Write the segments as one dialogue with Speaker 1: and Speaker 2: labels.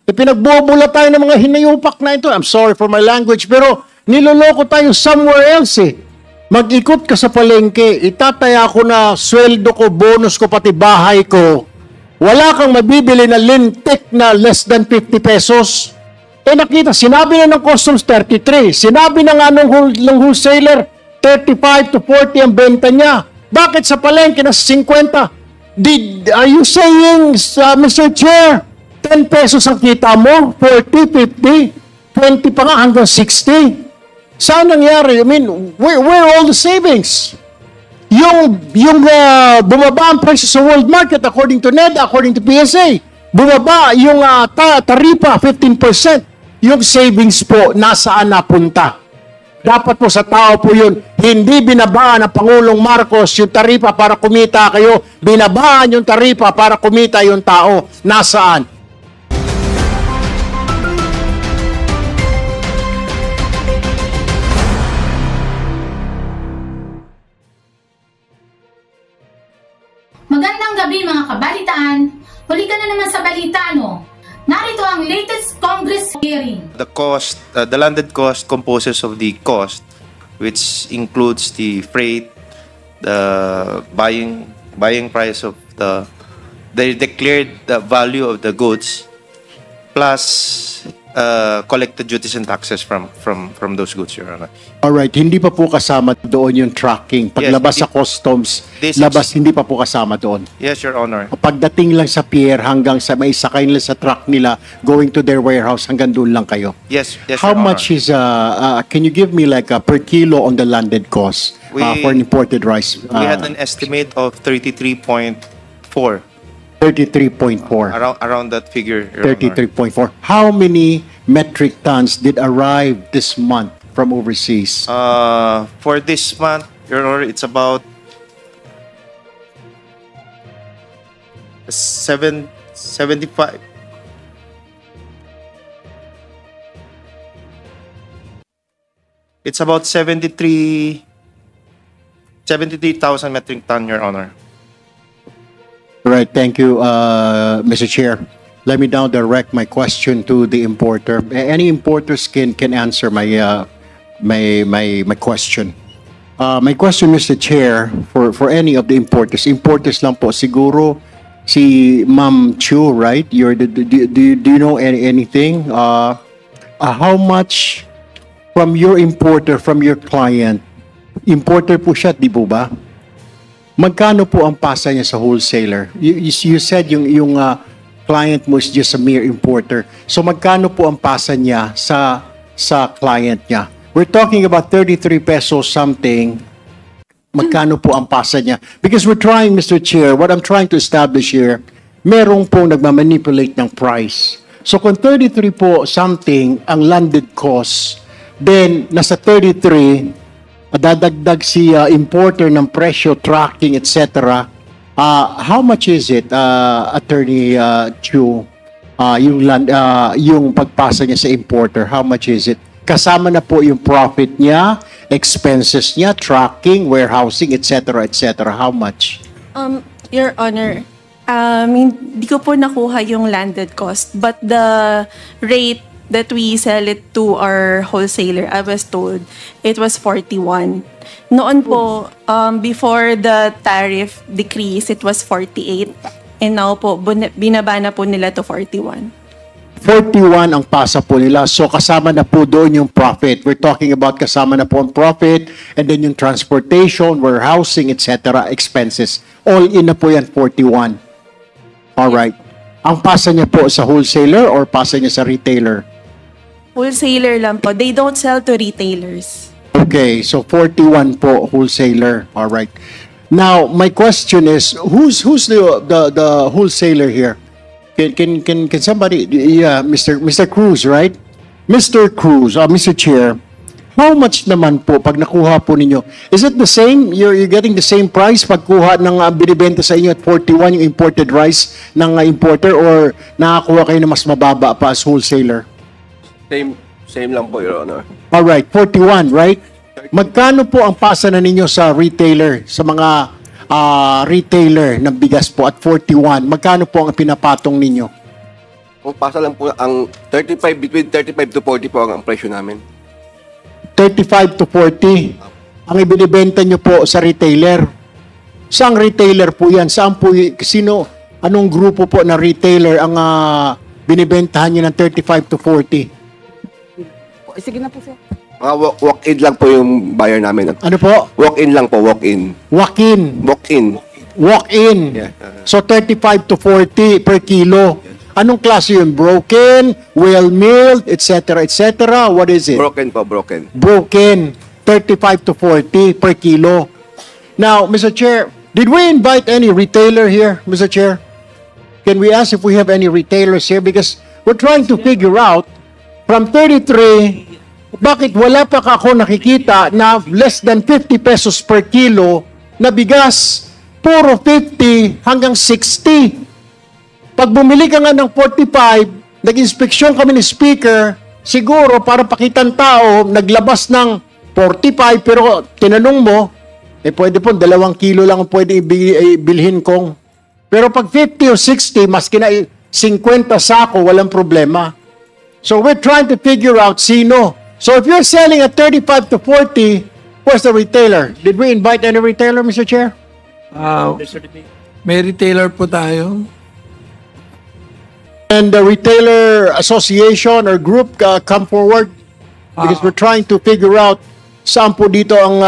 Speaker 1: Pinagbobola tayo ng mga hinayupak na ito. I'm sorry for my language, pero niloloko tayo somewhere else eh. Mag-ikot ka sa palengke, itataya ko na sweldo ko, bonus ko, pati bahay ko. Wala kang mabibili na lintik na less than 50 pesos. Nakita, sinabi na ng customs 33. Sinabi na nga ng wholesaler, 35 to 40 ang benta niya. Bakit sa palengke na 50? Are you saying, Mr. Chair, 10 pesos ang kita mo, 40, 50, 20 pa nga hanggang 60? Saan nangyari? I mean, where are all the savings? Yung bumaba ang presyo sa world market according to NEDA, according to PSA. Bumaba yung taripa, 15%. Yung savings po, nasaan napunta? Dapat po sa tao po yun, hindi binabaan ng Pangulong Marcos yung taripa para kumita kayo, binabaan yung taripa para kumita yung tao. Nasaan?
Speaker 2: Magandang gabi mga kabalitaan. Huli ka na naman sa balita, no? Narito ang latest Congress hearing.
Speaker 3: The cost, the landed cost composes of the cost, which includes the freight, the buying price of the declared value of the goods, plus collected duties and taxes from those goods, Your Honor.
Speaker 1: Alright, hindi pa po kasama doon yung tracking. Paglabas sa customs, labas hindi pa po kasama doon.
Speaker 3: Yes, Your Honor.
Speaker 1: Pagdating lang sa pier hanggang sa may sakay nila sa truck nila, going to their warehouse, hanggang doon lang kayo.
Speaker 3: Yes,
Speaker 1: How
Speaker 3: Your
Speaker 1: much
Speaker 3: Honor.
Speaker 1: is, can you give me like per kilo on the landed cost for imported rice?
Speaker 3: We had an estimate of 33.4.
Speaker 1: 33.4.
Speaker 3: Around that figure, Your Honor.
Speaker 1: 33.4. How many metric tons did arrive this month from overseas?
Speaker 3: For this month, Your Honor, it's about 75. It's about 73,000 metric ton, Your Honor.
Speaker 1: Right, thank you, Mr. Chair. Let me now direct my question to the importer. Any importers can answer my question. My question, Mr. Chair, for any of the importers. Importers lang po siguro si Ma'am Chu, right? Do you know anything? How much from your importer, from your client? Importer po siya, di po ba? Magkano po ang pasa niya sa wholesaler? You said yung client mo is just a mere importer. So magkano po ang pasa niya sa client niya? We're talking about 33 pesos something. Magkano po ang pasa niya? Because we're trying, Mr. Chair, what I'm trying to establish here, merong po nagmamanipulate ng price. So kung 33 po something ang landed cost, then nasa 33, dadagdag si importer ng presyo, tracking, etc. How much is it, Attorney Chu, yung pagpasa niya sa importer? How much is it? Kasama na po yung profit niya, expenses niya, tracking, warehousing, etc., etc. How much?
Speaker 4: Your Honor, hindi ko po nakuha yung landed cost, but the rate that we sell it to our wholesaler, I was told, it was 41. Noon po, before the tariff decrease, it was 48. And now po, binaba na po nila to 41.
Speaker 1: 41 ang pasa po nila. So kasama na po doon yung profit. We're talking about kasama na po ang profit, and then yung transportation, warehousing, etc., expenses. All in na po yan, 41. Alright. Ang pasa niya po sa wholesaler or pasa niya sa retailer?
Speaker 4: Wholesaler lang po. They don't sell to retailers.
Speaker 1: Okay, so 41 po wholesaler. All right. Now, my question is, who's the wholesaler here? Can somebody? Yeah, Mr. Cruz, right? Mr. Cruz, Mr. Chair, how much naman po pag nakuha po ninyo? Is it the same? You're getting the same price pag kuha ng binibenta sa inyo at 41 yung imported rice ng importer, or nakakuha kayo na mas mababa pa as wholesaler?
Speaker 5: Same lang po, Your Honor.
Speaker 1: Alright, 41, right? Magkano po ang pasa na ninyo sa retailer, sa mga retailer ng bigas po at 41? Magkano po ang pinapatong ninyo?
Speaker 5: Kung pasa lang po, ang 35, between 35 to 40 po ang presyo namin.
Speaker 1: 35 to 40 ang ibinibenta nyo po sa retailer. Saang retailer po yan? Saan po, anong grupo po na retailer ang binibentahan nyo ng 35 to 40?
Speaker 6: Sige na po, sir.
Speaker 5: Mga walk-in lang po yung buyer namin.
Speaker 1: Ano po?
Speaker 5: Walk-in lang po, walk-in.
Speaker 1: Walk-in.
Speaker 5: Walk-in.
Speaker 1: Walk-in.
Speaker 5: Yeah.
Speaker 1: So 35 to 40 per kilo. Anong klase yun? Broken, well-milled, etc., etc.? What is it?
Speaker 5: Broken po, broken.
Speaker 1: Broken. 35 to 40 per kilo. Now, Mr. Chair, did we invite any retailer here, Mr. Chair? Can we ask if we have any retailers here? Because we're trying to figure out from 33, bakit wala pa ako nakikita na less than 50 pesos per kilo na bigas, puro 50 hanggang 60. Pag bumili ka nga ng 45, nag-inspeksyon kami ni speaker, siguro para pakitan tao, naglabas ng 45, pero tinanong mo, pwede po, 2 kilo lang ang pwede ibilhin kong. Pero pag 50 o 60, maski na 50 sako, walang problema. So we're trying to figure out sino. So if you're selling at 35 to 40, where's the retailer? Did we invite any retailer, Mr. Chair?
Speaker 7: May retailer po tayo.
Speaker 1: And the retailer association or group come forward? Because we're trying to figure out saan po dito ang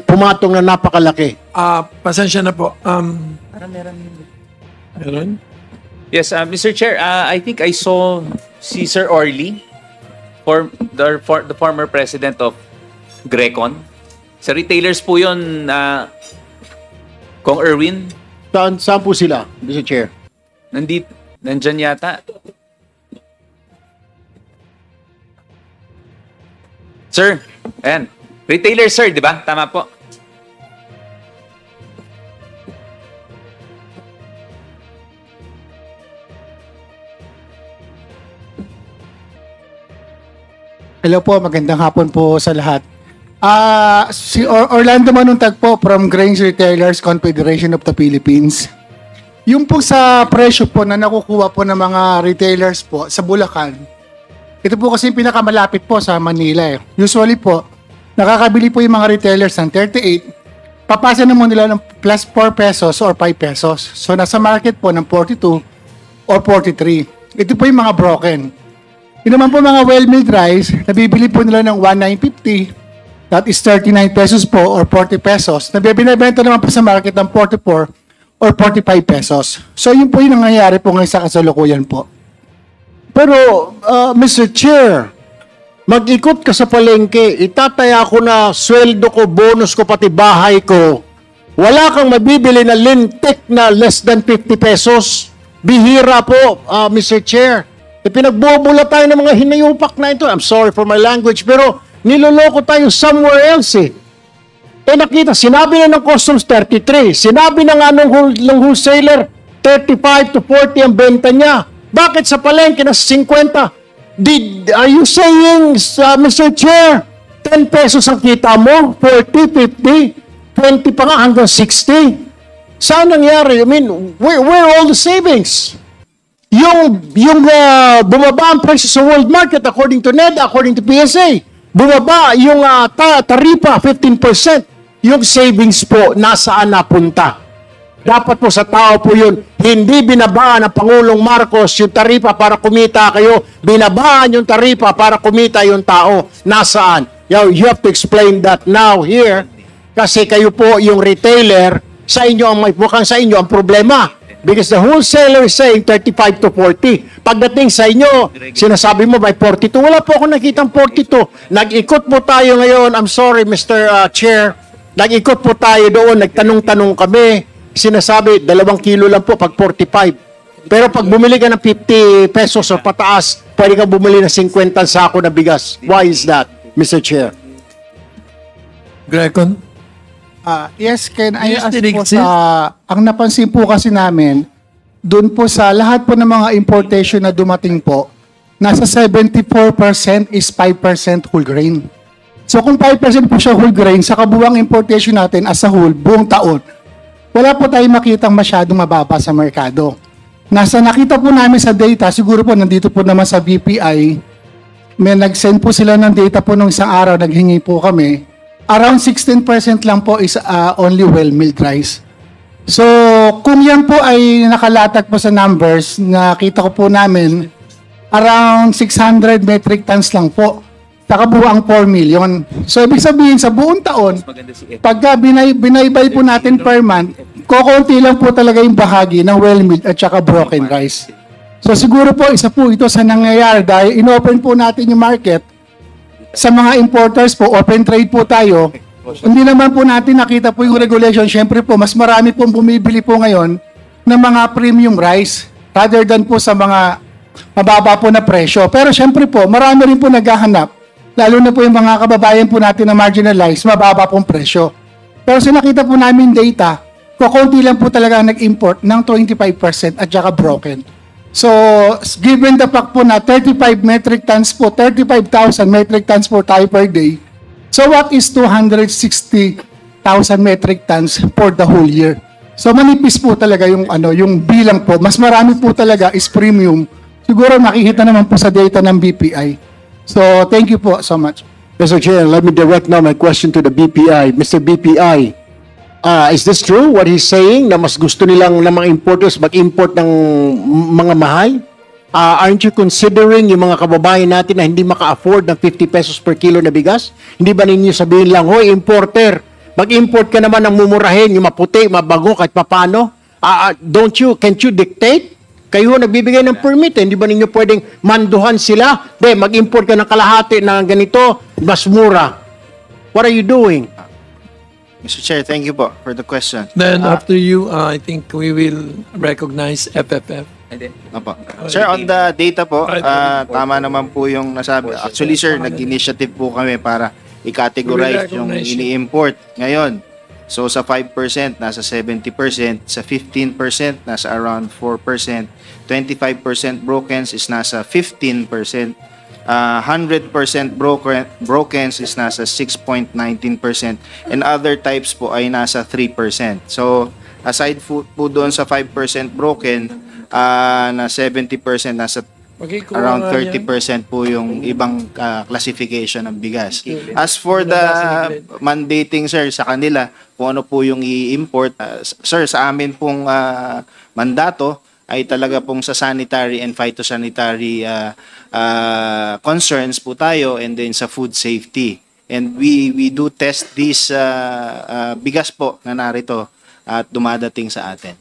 Speaker 1: pumatong na napakalaki.
Speaker 7: Pasensya na po. Meron?
Speaker 8: Yes, Mr. Chair, I think I saw si Sir Orly, the former president of Grecon. Sa retailers po yun, Kong Erwin.
Speaker 1: Saan po sila, Mr. Chair?
Speaker 8: Nandyan yata. Sir, ayan. Retailer, sir, di ba? Tama po.
Speaker 9: Hello po, magandang hapon po sa lahat. Si Orlando Manuntag po from Grains Retailers Confederation of the Philippines. Yung po sa presyo po na nakukuha po ng mga retailers po sa Bulacan, ito po kasi yung pinakamalapit po sa Manila eh. Usually po, nakakabili po yung mga retailers ng 38, papasa naman nila ng plus 4 pesos or 5 pesos. So nasa market po ng 42 or 43. Ito po yung mga broken. Yung naman po mga well-milled rice, nabibili po nila ng 1,950. That is 39 pesos po or 40 pesos. Nabibinibenta naman po sa market ng 44 or 45 pesos. So yun po yung nangyayari po ngayon sa kasalukuyan po.
Speaker 1: Pero, Mr. Chair, mag-ikot ka sa palengke, itataya ko na sweldo ko, bonus ko, pati bahay ko. Wala kang mabibili na lintik na less than 50 pesos. Bihira po, Mr. Chair. Pinagbubula tayo ng mga hinayupak na ito. I'm sorry for my language, pero niloloko tayo somewhere else eh. Nakita, sinabi na ng customs 33, sinabi na nga ng wholesaler 35 to 40 ang benta niya. Bakit sa palengke na 50? Are you saying, Mr. Chair, 10 pesos ang kita mo, 40, 50, 20 pa nga hanggang 60? Saan nangyari? I mean, where are all the savings? Yung bumaba ang presyo sa world market according to NEDA, according to PSA. Bumaba yung taripa 15%. Yung savings po nasaan napunta? Dapat po sa tao po yun. Hindi binabaan ng Pangulong Marcos yung taripa para kumita kayo. Binabaan yung taripa para kumita yung tao. Nasaan? You have to explain that now here. Kasi kayo po yung retailer, sa inyo ang mukhang sa inyo ang problema. Because the wholesaler is saying 35 to 40. Pagdating sa inyo, sinasabi mo may 42. Wala po akong nakitang 42. Nag-ikot po tayo ngayon. I'm sorry, Mr. Chair. Nag-ikot po tayo doon. Nagtanong-tanong kami. Sinasabi, 2 kilo lang po pag 45. Pero pag bumili ka ng 50 pesos o pataas, pwede ka bumili ng 50 sako na bigas. Why is that, Mr. Chair?
Speaker 7: Grecon?
Speaker 9: Yes, can I
Speaker 7: Yes,
Speaker 9: ask
Speaker 7: Direk,
Speaker 9: po
Speaker 7: sir.
Speaker 9: ang napansin po kasi namin, doon po sa lahat po ng mga importation na dumating po, nasa 74% is 5% whole grain. So kung 5% po siya whole grain, sa kabuwang importation natin as a whole, buong taon, wala po tayong makitang masyadong mababa sa merkado. nakita po namin sa data, siguro po nandito po naman sa BPI, may nag-send po sila ng data po nung isang araw, naghingi po kami. Around 16% lang po is only well-milled rice. So, kung yan po ay nakalatag po sa numbers, nakita ko po namin, around 600 metric tons lang po. Sa kabuuang 4 million. So, ibig sabihin, sa buong taon, pagka binaybay po natin per month, kokonti lang po talaga yung bahagi ng well-milled at saka broken rice. So, siguro po, isa po ito sa nangyayari dahil inopen po natin yung market. Sa mga importers po, open trade po tayo. Hindi naman po natin nakita po yung regulation. Siyempre po, mas marami pong bumibili po ngayon ng mga premium rice rather than po sa mga mababa po na presyo. Pero siyempre po, marami rin po naghahanap. Lalo na po yung mga kababayan po natin na marginalized, mababa pong presyo. Pero sa nakita po namin data, kukunti lang po talaga nag-import ng 25% at saka broken. So, given the fact po na 35 metric tons po, 35,000 metric tons po tayo per day, so what is 260,000 metric tons for the whole year? So, manipis po talaga yung, yung bilang po. Mas marami po talaga is premium. Siguro makikita naman po sa data ng BPI. So, thank you po so much.
Speaker 1: Mr. Chair, let me direct now my question to the BPI. Mr. BPI, is this true what he's saying na mas gusto nilang ng mga importers mag-import ng mga mahal? Aren't you considering yung mga kababayan natin na hindi maka-afford ng 50 pesos per kilo na bigas? Hindi ba ninyo sabihin lang, hoy importer, mag-import ka naman ng mumurahin, yung maputi, mabago, kahit papano? Can't you dictate? Kayo nagbibigay ng permit, hindi ba ninyo pwedeng manduhan sila? Mag-import ka ng kalahati na ganito, mas mura. What are you doing?
Speaker 3: Mr. Chair, thank you po for the question.
Speaker 7: Then after you, I think we will recognize FFF.
Speaker 3: Opo. Sir, on the data po, tama naman po yung nasabi. Actually, sir, nag-initiative po kami para i-categorize yung ini-import ngayon. So, sa 5%, nasa 70%. Sa 15%, nasa around 4%. 25% brokens is nasa 15%. 100% brokens is nasa 6.19%. And other types po ay nasa 3%. So, aside po doon sa 5% broken, na 70%, nasa around 30% po yung ibang classification ng bigas. As for the mandating, sir, sa kanila, kung ano po yung i-import, sir, sa amin pong mandato ay talaga pong sa sanitary and phytosanitary concerns po tayo, and then sa food safety. And we do test this bigas po na narito at dumadating sa atin.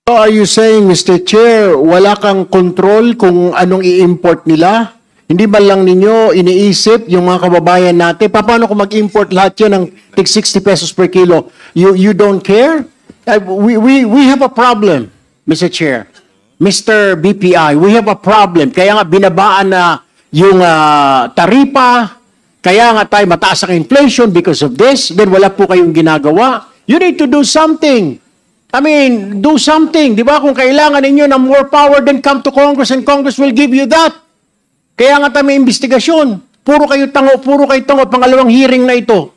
Speaker 1: So are you saying, Mr. Chair, wala kang control kung anong i-import nila? Hindi ba lang ninyo iniisip yung mga kababayan natin? Paano kung mag-import lahat yan ng 60 pesos per kilo? You don't care? We have a problem, Mr. Chair. Mr. BPI, we have a problem. Kaya nga binabaan na yung taripa, kaya nga tayo mataas ang inflation because of this, then wala po kayong ginagawa. You need to do something. I mean, do something. Di ba? Kung kailangan ninyo ng more power, then come to Congress and Congress will give you that. Kaya nga tayo may investigasyon. Puro kayo tango, pangalawang hearing na ito.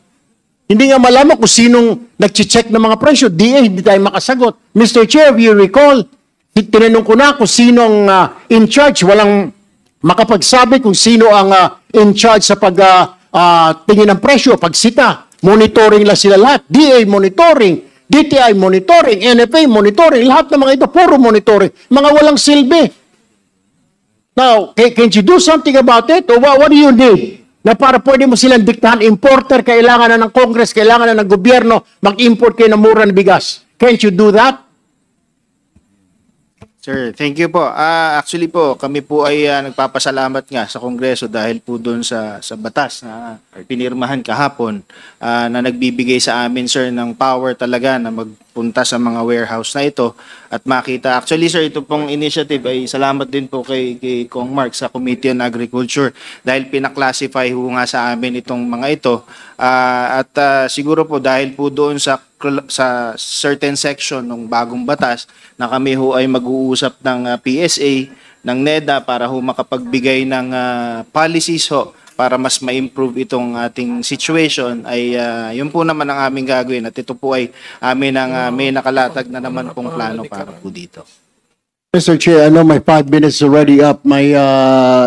Speaker 1: Hindi nga malaman kung sinong nag-check ng mga presyo. Hindi tayo makasagot. Mr. Chair, if you recall, tinanong ko na kung sinong in charge. Walang makapagsabi kung sino ang in charge sa tingin ng presyo, pagsita. Monitoring lang sila lahat. DA monitoring. DTI monitoring, NFA monitoring, lahat ng mga ito, puro monitoring. Mga walang silbi. Now, can't you do something about it? Or what do you need? Na para pwede mo silang diktahan, importer, kailangan na ng Congress, kailangan na ng gobyerno, mag-import kayo ng mura na bigas. Can't you do that?
Speaker 3: Sir, thank you po. Actually po, kami po ay nagpapasalamat nga sa Kongreso dahil po doon sa batas na pinirmahan kahapon na nagbibigay sa amin, sir, ng power talaga na magpunta sa mga warehouse na ito at makita. Actually, sir, ito pong initiative ay salamat din po kay Kong Mark sa Committee on Agriculture dahil pinaklasify ho nga sa amin itong mga ito. Siguro po dahil po doon sa certain section ng bagong batas na kami ho ay mag-uusap ng PSA, ng NEDA para ho makapagbigay ng policies ho para mas ma-improve itong ating situation ay yun po naman ang aming gagawin at ito po ay amin ang may nakalatag na naman pong plano para po dito.
Speaker 1: Mr. Chair, I know my 5 minutes is already up. My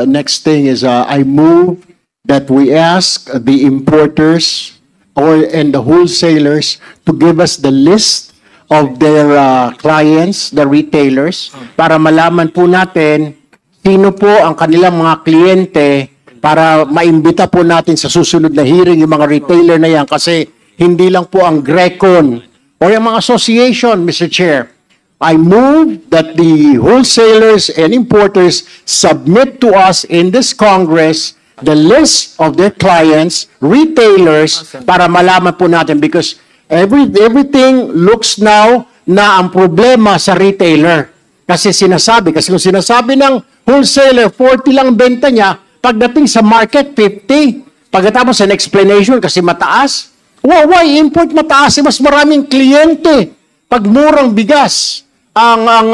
Speaker 1: next thing is I move that we ask the importers and the wholesalers to give us the list of their clients, the retailers, para malaman po natin sino po ang kanilang mga kliyente para maimbita po natin sa susunod na hearing yung mga retailer na yan kasi hindi lang po ang Grecon o yung mga association, Mr. Chair. I move that the wholesalers and importers submit to us in this Congress the list of their clients, retailers, para malaman po natin because everything looks now na ang problema sa retailer. Kasi kung sinasabi ng wholesaler, 40 lang benta niya, pagdating sa market, 50. Pagkatapos an explanation kasi mataas. Why import mataas? Mas maraming kliyente. Pag murang bigas ang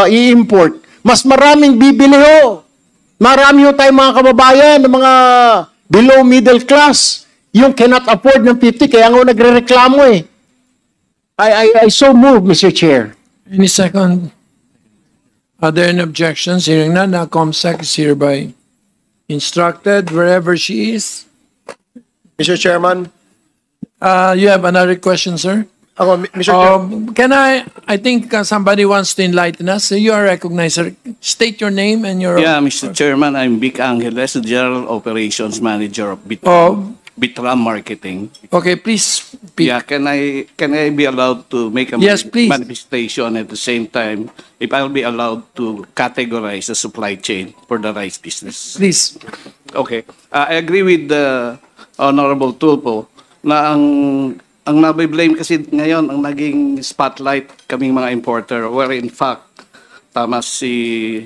Speaker 1: i-import, mas maraming bibili ho. Marami ho tayong mga kababayan, mga below middle class, yung cannot afford ng 50, kaya nga nagre-reklamo eh. I so move, Mr. Chair.
Speaker 7: Any second? Are there any objections? Hearing none, now COMSEC is hereby instructed wherever she is.
Speaker 10: Mr. Chairman,
Speaker 7: You have another question, sir?
Speaker 10: ako, Mr. Chairman,
Speaker 7: Can I think somebody wants to enlighten us. You are recognized, sir. State your name and your...
Speaker 11: Yeah, Mr. Chairman, I'm Vic Angeles, General Operations Manager of Bitram Marketing.
Speaker 7: Okay, please speak.
Speaker 11: Yeah, can I be allowed to make a
Speaker 7: Yes, please.
Speaker 11: manifestation at the same time, if I'll be allowed to categorize the supply chain for the rice business?
Speaker 7: Please.
Speaker 11: Okay. I agree with the Honorable Tulpo na ang nabiblame kasi ngayon ang naging spotlight kaming mga importer where in fact tama si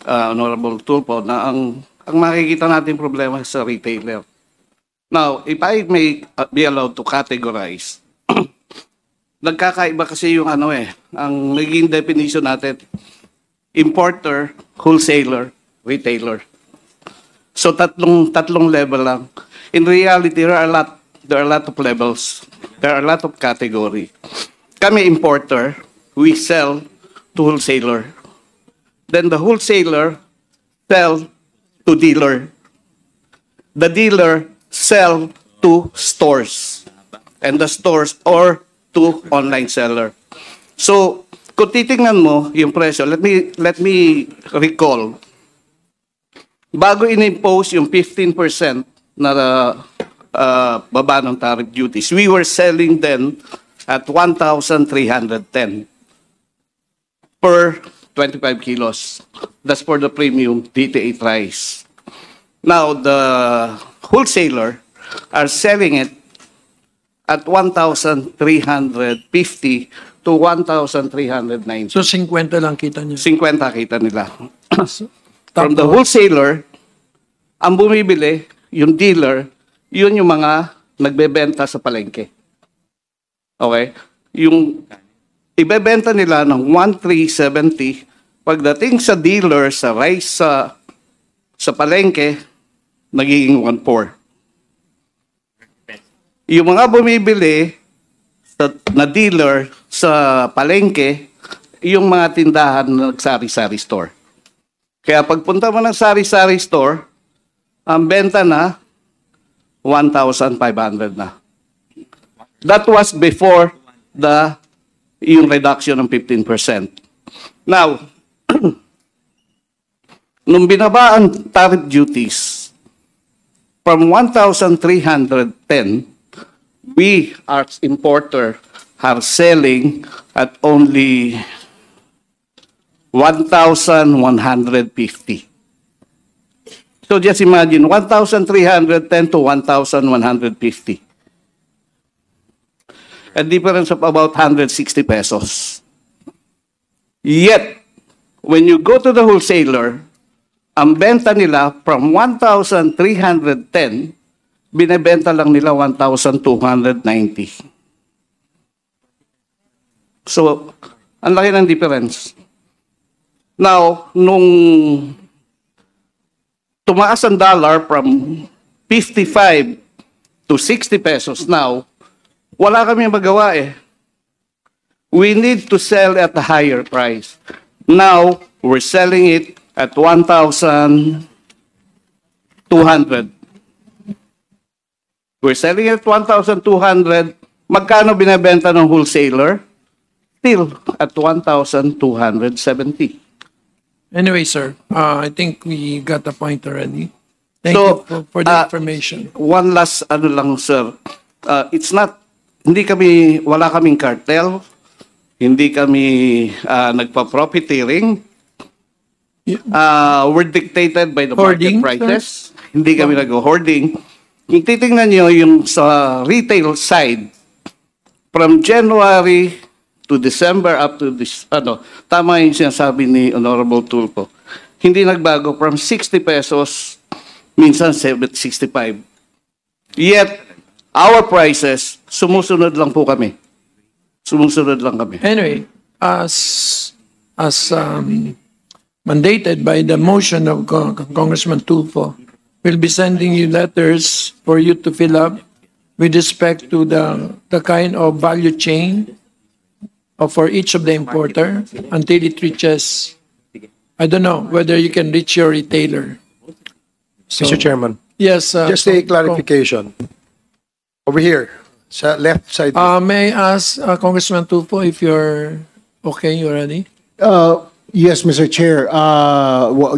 Speaker 11: Honorable Tulpo na ang makikita natin problema sa retailer. Now, if I may be allowed to categorize, nagkakaiba kasi yung ang naging definition natin, importer, wholesaler, retailer. So tatlong level lang. In reality, there are a lot of levels. There are a lot of category. Kami importer, we sell to wholesaler. Then the wholesaler sell to dealer. The dealer sell to stores. And the stores or to online seller. So, kung titingnan mo yung presyo, let me recall. Bago in-impose yung 15% na baba ng tariff duties, we were selling then at 1,310 per 25 kilos. That's for the premium DTA rice. Now, the wholesaler are selling it at 1,350 to 1,390.
Speaker 7: So 50 lang kita niyo.
Speaker 11: 50 kita nila. From the wholesaler, ang bumibili, yung dealer, yun yung mga nagbebenta sa palengke. Okay? Yung ibebenta nila ng 1,370, pagdating sa dealer, sa rice, sa palengke, nagiging 1,400. Yung mga bumibili na dealer sa palengke, yung mga tindahan ng sari-sari store. Kaya pagpunta mo ng sari-sari store, ang benta na 1,500 na. That was before yung reduction ng 15%. Now, nung binaba ang tariff duties from 1,310, we as importer are selling at only 1,150. So just imagine, 1,310 to 1,150. A difference of about 160 pesos. Yet, when you go to the wholesaler, ang benta nila from 1,310, binebenta lang nila 1,290. So, ang laki ng difference. Now, nung tumaas ang dollar from 55 to 60 pesos now, wala kami magawa eh. We need to sell at a higher price. Now, we're selling it at 1,200. We're selling it at 1,200. Magkano binebenta ng wholesaler? Still at 1,270.
Speaker 7: Anyway, sir, I think we got the point already. Thank
Speaker 11: So,
Speaker 7: you for the information.
Speaker 11: One last ano lang, sir. It's not, wala kaming cartel. Hindi kami nagpa-profiteering. We're dictated by the
Speaker 7: Hoarding,
Speaker 11: market prices. Hindi kami nag-hoarding. Kung titingnan nyo yung sa retail side, from January to December up to this, tama yung sinasabi ni Honorable Tulfo. Hindi nagbago from 60 pesos, minsan 65. Yet, our prices, sumusunod lang po kami. Sumusunod lang kami.
Speaker 7: Anyway, as mandated by the motion of Congressman Tulfo, we'll be sending you letters for you to fill up with respect to the kind of value chain for each of the importer until it reaches, I don't know whether you can reach your retailer. So,
Speaker 10: Mr. Chairman,
Speaker 7: yes.
Speaker 10: just a clarification. Over here, sa left side.
Speaker 7: May I ask Congressman Tulfo if you're okay, you ready?
Speaker 1: Yes, Mr. Chair.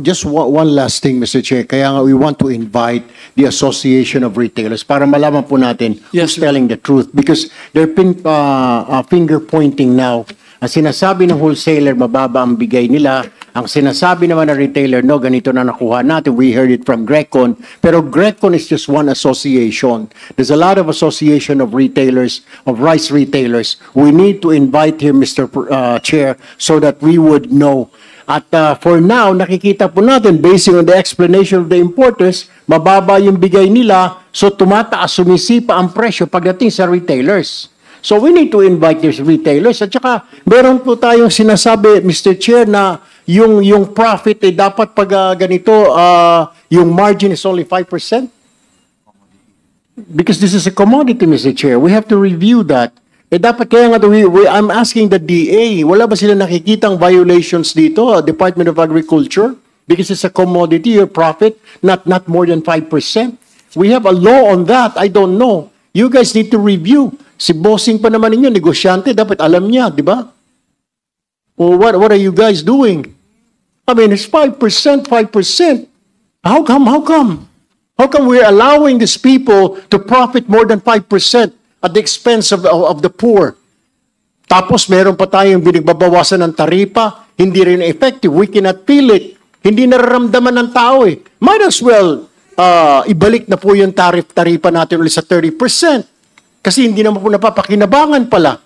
Speaker 1: Just one last thing, Mr. Chair. Kaya nga we want to invite the Association of Retailers para malaman po natin who's telling the truth. Because they're finger pointing now. Ang sinasabi ng wholesaler, mababa ang bigay nila. Ang sinasabi naman ng retailer, no, ganito na nakuha natin. We heard it from Grecon. Pero Grecon is just one association. There's a lot of association of retailers, of rice retailers. We need to invite him, Mr. Chair, so that we would know. At for now, nakikita po natin, based on the explanation of the importers, mababa yung bigay nila, so tumataas, sumisipa ang presyo pagdating sa retailers. So we need to invite these retailers. At saka, meron po tayong sinasabi, Mr. Chair, na yung profit dapat pag ganito, yung margin is only 5%. Because this is a commodity, Mr. Chair. We have to review that. Dapat kaya nga, I'm asking the DA, wala ba sila nakikitang violations dito, Department of Agriculture? Because it's a commodity, your profit, not more than 5%. We have a law on that. I don't know. You guys need to review. Si bossing pa naman ninyo, negosyante, dapat alam niya, di ba? Well, what are you guys doing? I mean, it's 5%, 5%. How come? How come we're allowing these people to profit more than 5% at the expense of the poor? Tapos meron pa tayong binigbabawasan ng taripa, hindi rin effective. We cannot feel it. Hindi nararamdaman ng tao eh. Might as well ibalik na po yung taripa natin ulit sa 30%. Kasi hindi naman po napapakinabangan pala.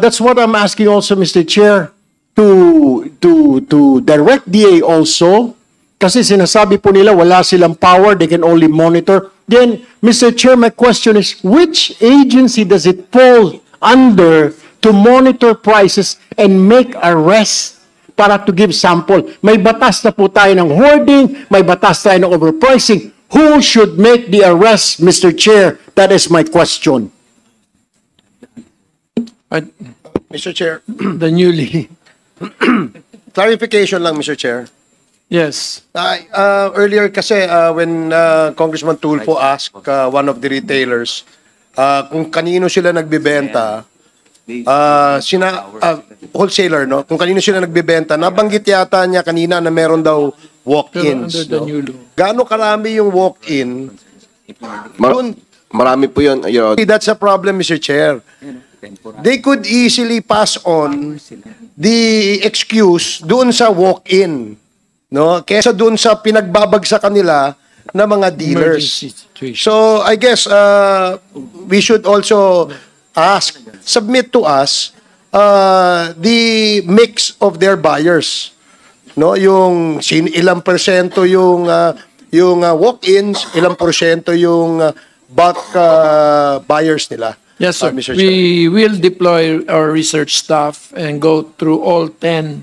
Speaker 1: That's what I'm asking also, Mr. Chair, to direct DA also. Kasi sinasabi po nila wala silang power, they can only monitor. Then, Mr. Chair, my question is, which agency does it fall under to monitor prices and make arrests para to give sample? May batas na po tayo ng hoarding, may batas tayo ng overpricing. Who should make the arrest, Mr. Chair? That is my question.
Speaker 10: Mr. Chair,
Speaker 7: The newly.
Speaker 10: clarification lang, Mr. Chair.
Speaker 7: Yes.
Speaker 10: Earlier kasi when Congressman Tulfo asked one of the retailers kung kanino sila nagbebenta, wholesaler, no? Kung kanino sila nagbebenta, nabanggit yata niya kanina na meron daw walk-ins.
Speaker 7: Under the
Speaker 10: No?
Speaker 7: new law.
Speaker 10: Gaano karami yung walk-in?
Speaker 5: Marami po yun.
Speaker 10: That's a problem, Mr. Chair. They could easily pass on the excuse doon sa walk-in, no? Kesa doon sa pinagbabagsakan nila na mga dealers.
Speaker 7: Emergency situation.
Speaker 10: So I guess we should also submit to us the mix of their buyers, no? Yung ilang persyento yung walk-ins, ilang porsyento yung bulk buyers nila.
Speaker 7: Yes, sir.
Speaker 10: Mr. Chair.
Speaker 7: We will deploy our research staff and go through all 10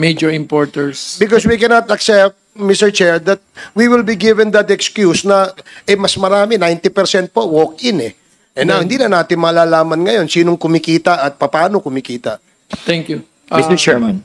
Speaker 7: major importers.
Speaker 10: Because we cannot accept, Mr. Chair, that we will be given that excuse na mas marami, 90% po walk-in eh. Now, hindi na natin malalaman ngayon sinong kumikita at paano kumikita.
Speaker 7: Thank you.
Speaker 12: Mr. Chairman.